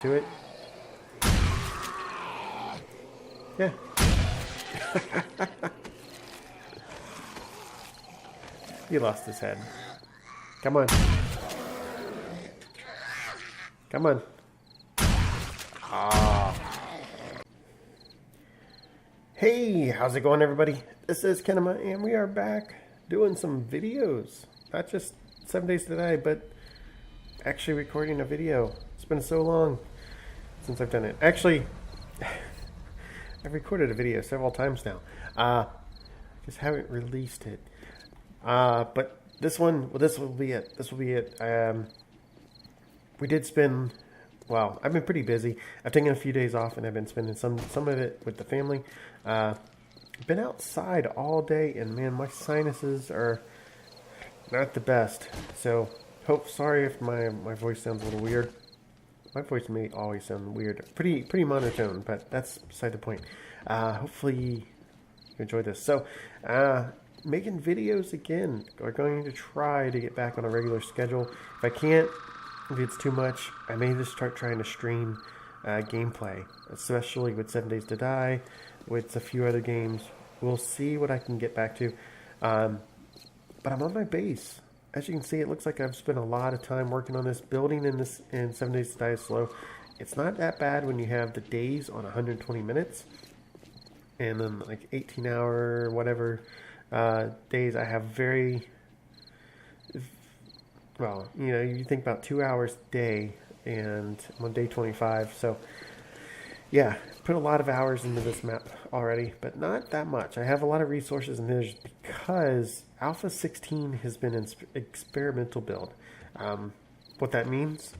do it. Yeah. He lost his head. Come on. Come on. Ah. Hey, how's it going, everybody? This is Kenema, and we are back doing some videos. Not just 7 Days to Die, but actually recording a video. It's been so long since I've done it. Actually, I've recorded a video several times now. Just haven't released it. But this one, well, this will be it. This will be it. We did spend, well, I've been pretty busy. I've taken a few days off, and I've been spending some of it with the family. Been outside all day, and man, my sinuses are not the best. So, sorry if my voice sounds a little weird. My voice may always sound weird. Pretty monotone, but that's beside the point. Hopefully you enjoy this. So, making videos again. We're going to try to get back on a regular schedule. If I can't, if it's too much, I may just start trying to stream gameplay, especially with 7 Days to Die, with a few other games. We'll see what I can get back to. But I'm on my base. As you can see, it looks like I've spent a lot of time working on this. Building in 7 Days to Die is slow. It's not that bad when you have the days on 120 minutes. And then like 18 hour, whatever, days. I have very, well, you know, you think about 2 hours a day, and I'm on day 25. So, yeah, put a lot of hours into this map already, but not that much. I have a lot of resources in there because Alpha 16 has been an experimental build. What that means,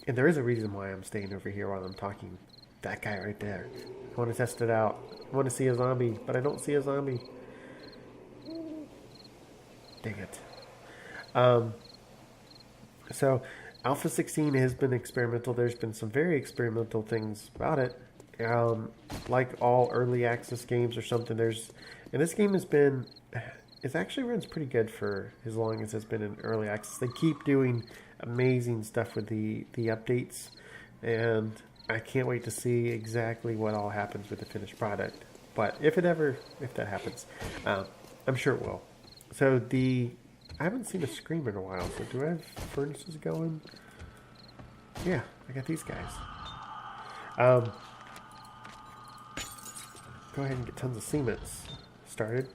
and there is a reason why I'm staying over here while I'm talking. That guy right there. I want to test it out. I want to see a zombie, but I don't see a zombie. Dang it. So, Alpha 16 has been experimental. There's been some very experimental things about it. Like all early access games or something, and this game has been, it actually runs pretty good for as long as it's been in early access. They keep doing amazing stuff with the updates, and I can't wait to see exactly what all happens with the finished product. But if that happens, I'm sure it will. So I haven't seen a screamer in a while. So do I have furnaces going? Yeah, I got these guys. Go ahead and get tons of cements started.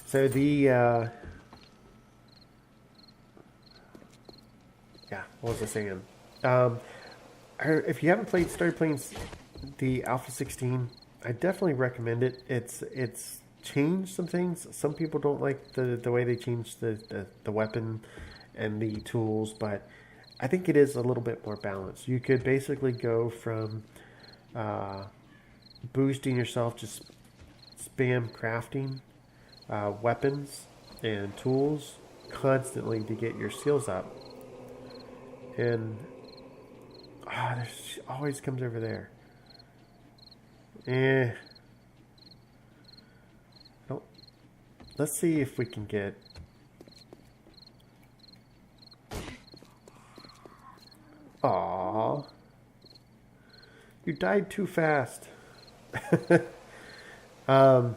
So yeah, what was I saying? If you haven't started playing the Alpha 16, I definitely recommend it. It's changed some things. Some people don't like the way they changed the weapon and the tools, but I think it is a little bit more balanced. You could basically go from boosting yourself, just spam crafting weapons and tools constantly to get your skills up. And there's always comes over there. Let's see if we can get. Aww. You died too fast. Oh.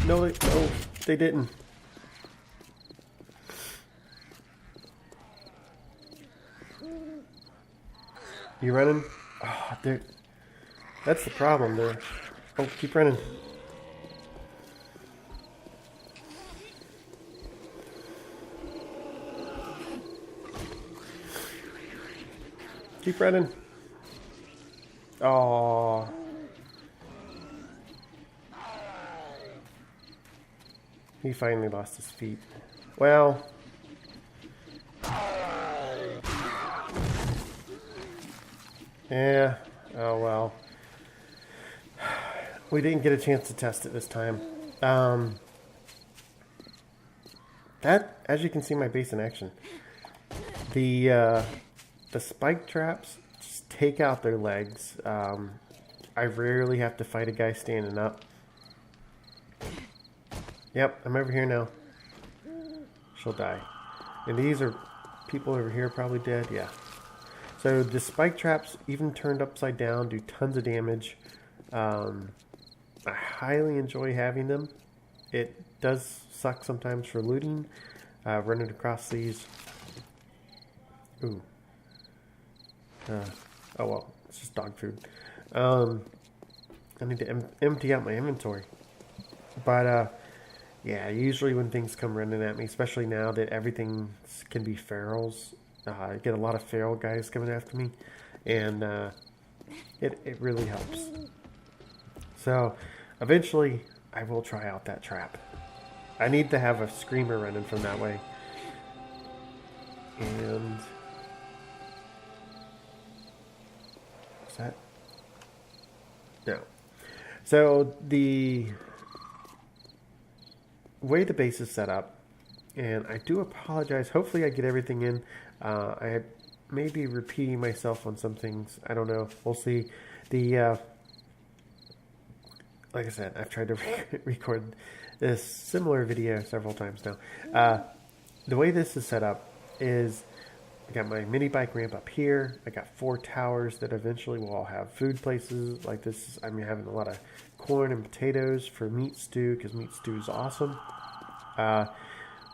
No, they didn't. You running? Oh, that's the problem there. Oh, keep running. Keep running. Oh. He finally lost his feet. Well. Yeah. Oh, well. We didn't get a chance to test it this time. That, as you can see, my base in action. The spike traps just take out their legs. I rarely have to fight a guy standing up. Yep, I'm over here now. She'll die. And these are people over here probably dead. Yeah. So the spike traps, even turned upside down, do tons of damage. I highly enjoy having them. It does suck sometimes for looting. Running across these. Ooh. Oh well, it's just dog food. I need to empty out my inventory. But yeah, usually when things come running at me, especially now that everything can be ferals, I get a lot of feral guys coming after me, and it really helps. So eventually I will try out that trap. I need to have a screamer running from that way. And what's that? No. So the way the base is set up, and I do apologize. Hopefully I get everything in. I may be repeating myself on some things. I don't know. We'll see. The like I said, I've tried to record this similar video several times now. The way this is set up is I got my mini bike ramp up here. I got 4 towers that eventually will all have food places like this. I'm having a lot of corn and potatoes for meat stew because meat stew is awesome.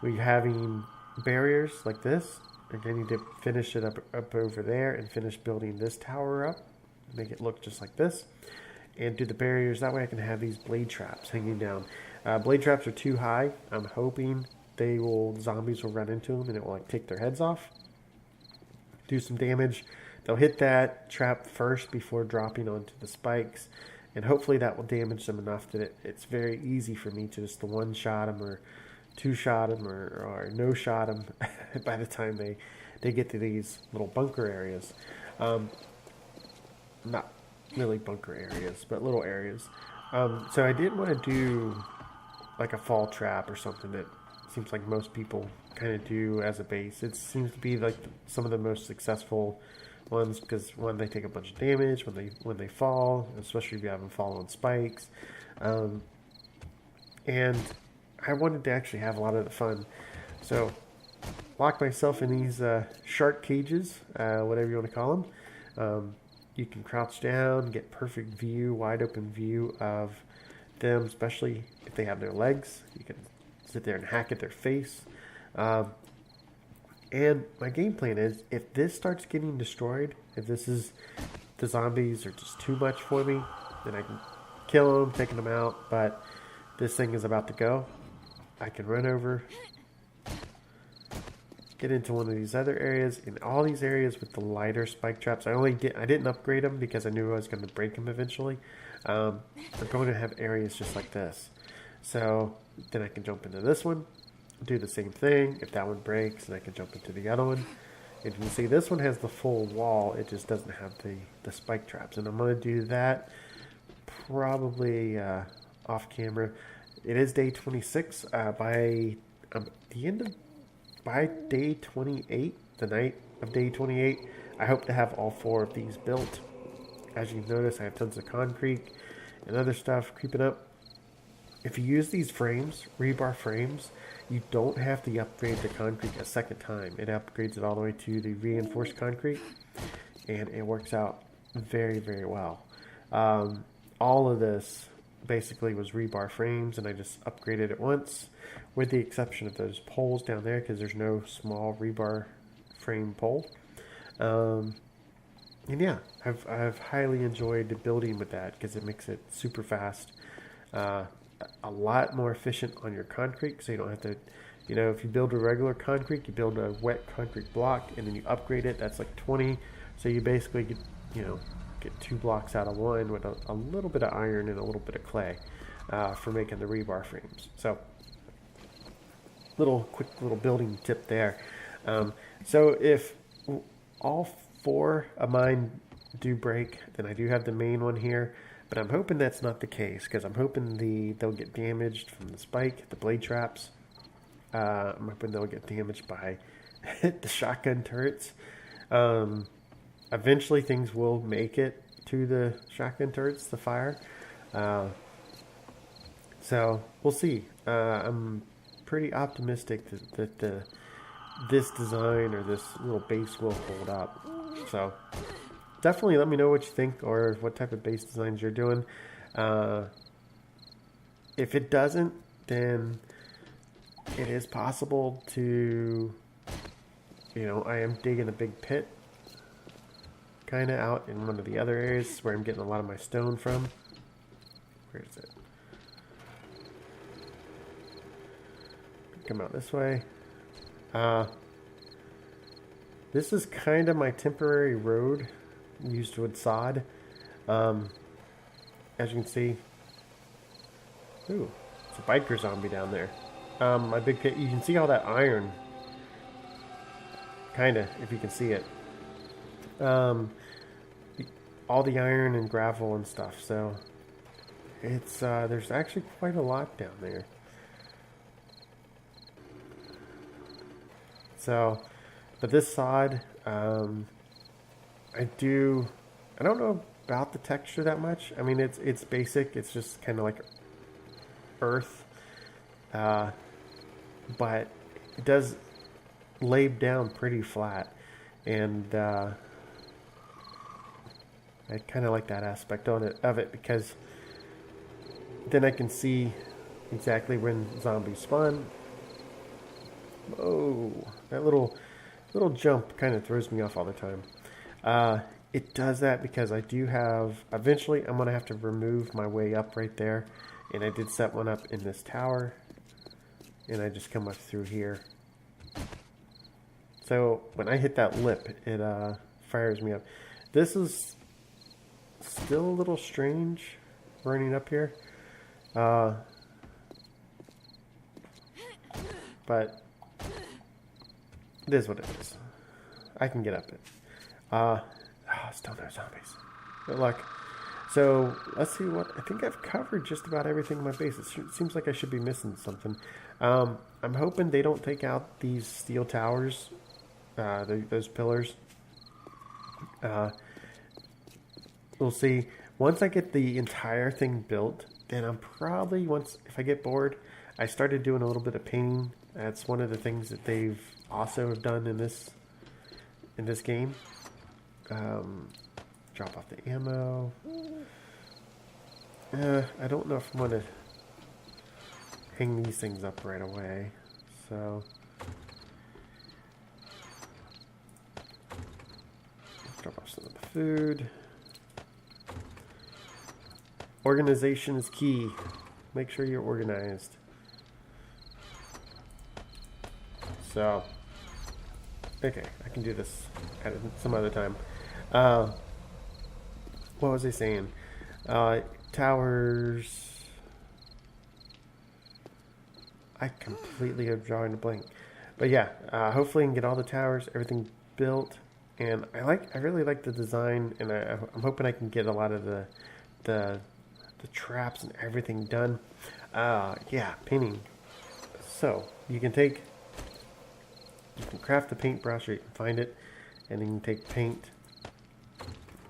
We're having barriers like this. I need to finish it up over there and finish building this tower up. Make it look just like this. And do the barriers. That way I can have these blade traps hanging down. Blade traps are too high. I'm hoping zombies will run into them and it will like take their heads off. Do some damage. They'll hit that trap first before dropping onto the spikes. And hopefully that will damage them enough that it's very easy for me to just one-shot them or two-shot them or no-shot them by the time they get to these little bunker areas. Not really bunker areas, but little areas. So I didn't want to do like a fall trap or something that seems like most people kind of do as a base. It seems to be like some of the most successful ones because one, they take a bunch of damage when they fall, especially if you have them fall on spikes. And I wanted to actually have a lot of the fun, so lock myself in these shark cages, whatever you want to call them. You can crouch down, get perfect view, wide open view of them, especially if they have their legs. You can sit there and hack at their face. And my game plan is, if this starts getting destroyed, if the zombies are just too much for me, then I can kill them, taking them out. But this thing is about to go. I can run over, get into one of these other areas. In all these areas with the lighter spike traps, I didn't upgrade them because I knew I was going to break them eventually. I'm going to have areas just like this. So then I can jump into this one, do the same thing. If that one breaks, then I can jump into the other one. And you can see this one has the full wall. It just doesn't have the spike traps. And I'm going to do that probably off camera. It is day 26. By day 28, the night of day 28, I hope to have all 4 of these built. As you notice, I have tons of concrete and other stuff creeping up. If you use these frames, rebar frames, you don't have to upgrade the concrete a second time. It upgrades it all the way to the reinforced concrete, and it works out very, very well. All of this basically was rebar frames, and I just upgraded it once, with the exception of those poles down there, because there's no small rebar frame pole. And yeah, I've highly enjoyed building with that because it makes it super fast, a lot more efficient on your concrete, so you don't have to, if you build a regular concrete, you build a wet concrete block and then you upgrade it. That's like 20, so you basically get 2 blocks out of one with a little bit of iron and a little bit of clay for making the rebar frames. So quick little building tip there. So if all 4 of mine do break, then I do have the main one here, but I'm hoping that's not the case because I'm hoping they'll get damaged from the spike, the blade traps. I'm hoping they'll get damaged by the shotgun turrets. Eventually things will make it to the shotgun turrets, the fire. So we'll see. I'm pretty optimistic that this design or this little base will hold up. So definitely let me know what you think or what type of base designs you're doing. If it doesn't, then it is possible to, I am digging a big pit kind of out in one of the other areas where I'm getting a lot of my stone from. Where is it? Come out this way. This is kind of my temporary road used with sod. As you can see, ooh, it's a biker zombie down there. My big pit, you can see all that iron. Kinda, if you can see it. All the iron and gravel and stuff, so it's, there's actually quite a lot down there. So, but this sod, I don't know about the texture that much. I mean, it's basic. It's just kind of like earth, but it does lay down pretty flat, and I kind of like that aspect of it because then I can see exactly when zombies spawn. Oh, that little jump kind of throws me off all the time. It does that because I do have, eventually I'm going to have to remove my way up right there. And I did set one up in this tower. And I just come up through here. So when I hit that lip, it fires me up. This is still a little strange running up here. But it is what it is. I can get up it. Still no zombies. Good luck. So let's see what I think I've covered. Just about everything in my base. It seems like I should be missing something. I'm hoping they don't take out these steel towers, those pillars. We'll see. Once I get the entire thing built, then I'm probably, if I get bored, I started doing a little bit of painting. That's one of the things that they've also have done in this game. Drop off the ammo. I don't know if I'm going to hang these things up right away. So drop off some of the food. Organization is key. Make sure you're organized. So, okay, I can do this at some other time. What was I saying? Towers. I completely am drawing a blank. But yeah, hopefully I can get all the towers, everything built. And I really like the design, and I'm hoping I can get a lot of the traps and everything done. Yeah, painting. So you can craft the paintbrush, or you can find it, and then you can take paint.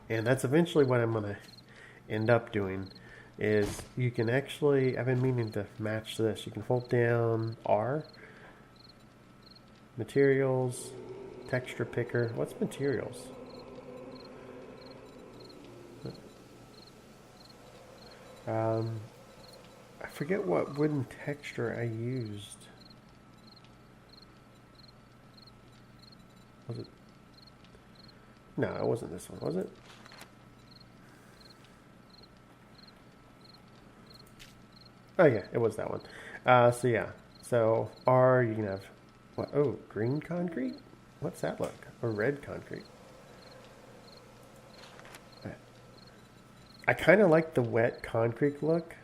And that's eventually what I'm gonna end up doing. Is you can actually, I've been meaning to match this. You can hold down R, materials, texture picker. What's materials? I forget what wooden texture I used. Was it? No, it wasn't this one, was it? Oh yeah, it was that one. So yeah, so R, you can have, what? Oh, green concrete? What's that look? Or red concrete? I kind of like the wet concrete look.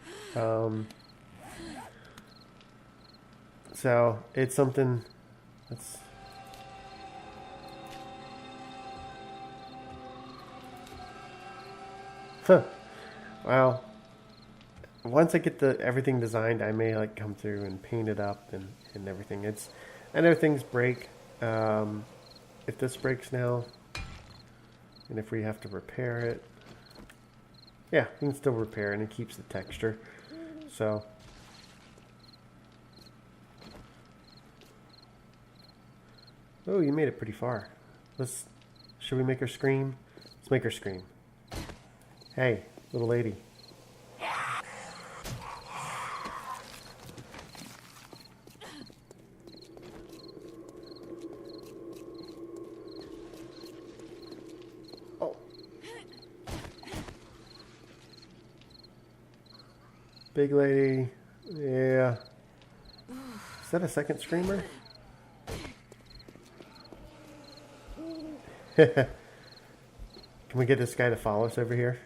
So it's something that's... Huh. Well, once I get everything designed, I may like come through and paint it up and everything. I know things break. If this breaks now, and if we have to repair it, yeah, you can still repair it and it keeps the texture. So Oh, you made it pretty far. Should we make her scream? Let's make her scream. Hey, little lady. Oh. Big lady. Yeah. Is that a second screamer? Can we get this guy to follow us over here?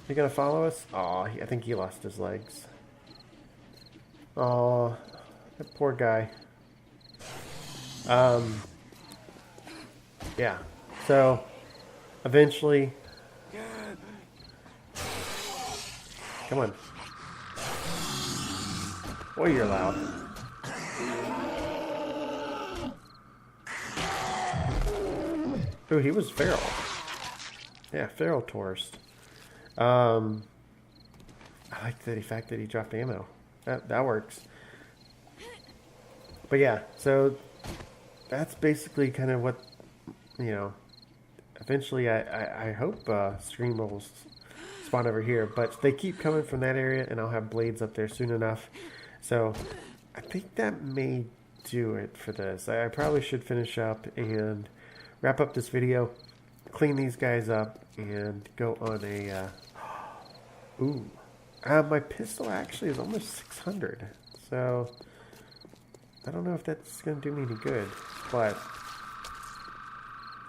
You gonna follow us? Aw, I think he lost his legs. Aw, that poor guy. Yeah. So, eventually... Come on. Boy, you're loud. Oh, he was feral. Yeah, feral tourist. I like the fact that he dropped ammo. That works. But yeah, so that's basically kind of what, you know, eventually I hope Stream will spawn over here, but they keep coming from that area and I'll have blades up there soon enough. So I think that may do it for this. I probably should finish up and wrap up this video, clean these guys up, and go on a... ooh. My pistol actually is almost 600. So I don't know if that's going to do me any good, but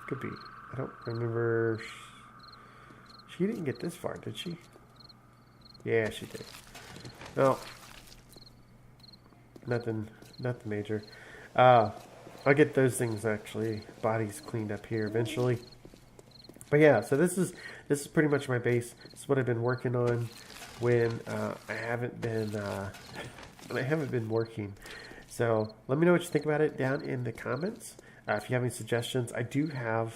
could be. I don't remember. She didn't get this far, did she? Yeah, she did. No. Nothing major. I'll get those things actually, bodies cleaned up here eventually. But yeah, so this is pretty much my base. This is what I've been working on when I haven't been working. So let me know what you think about it down in the comments. If you have any suggestions, I do have.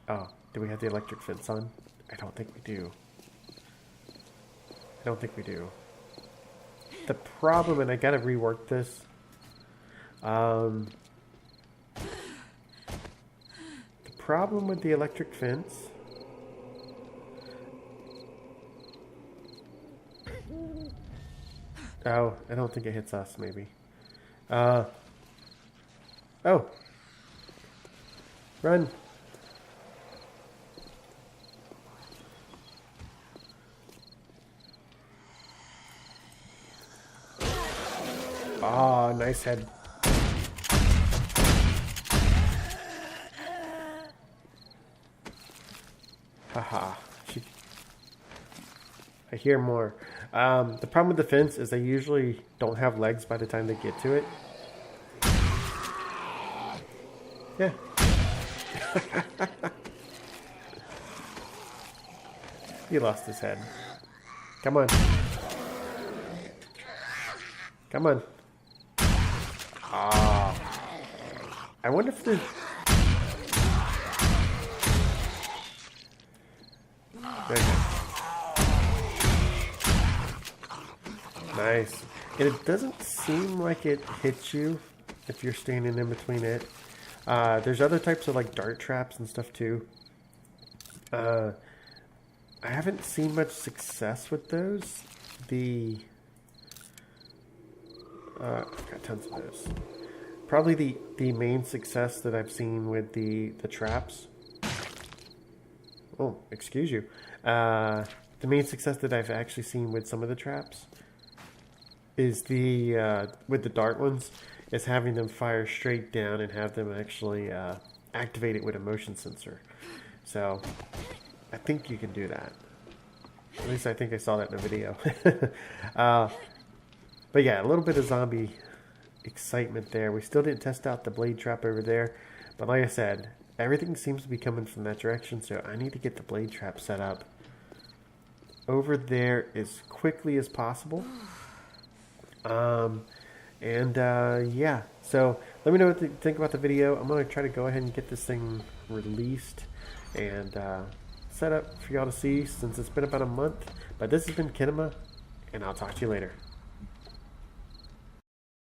Oh, do we have the electric fence on? I don't think we do. The problem, and I gotta rework this. The problem with the electric fence. Oh, I don't think it hits us, maybe. Oh. Run. Oh, nice head. Haha. I hear more. The problem with the fence is they usually don't have legs by the time they get to it. Yeah. He lost his head. Come on. Come on. Ah. I wonder if there's... Nice. And it doesn't seem like it hits you if you're standing in between it. There's other types of like dart traps and stuff too. I haven't seen much success with those. I've got tons of those. Probably the main success that I've seen with the traps. Oh, excuse you. The main success that I've actually seen with some of the traps is with the dart ones, is having them fire straight down and have them actually activate it with a motion sensor. So I think you can do that. At least I think I saw that in a video. But yeah, a little bit of zombie excitement there. We still didn't test out the blade trap over there, but like I said, everything seems to be coming from that direction, so I need to get the blade trap set up over there as quickly as possible. Yeah, so let me know what you think about the video. I'm going to try to go ahead and get this thing released and set up for y'all to see since it's been about a month. But this has been Kinema, and I'll talk to you later.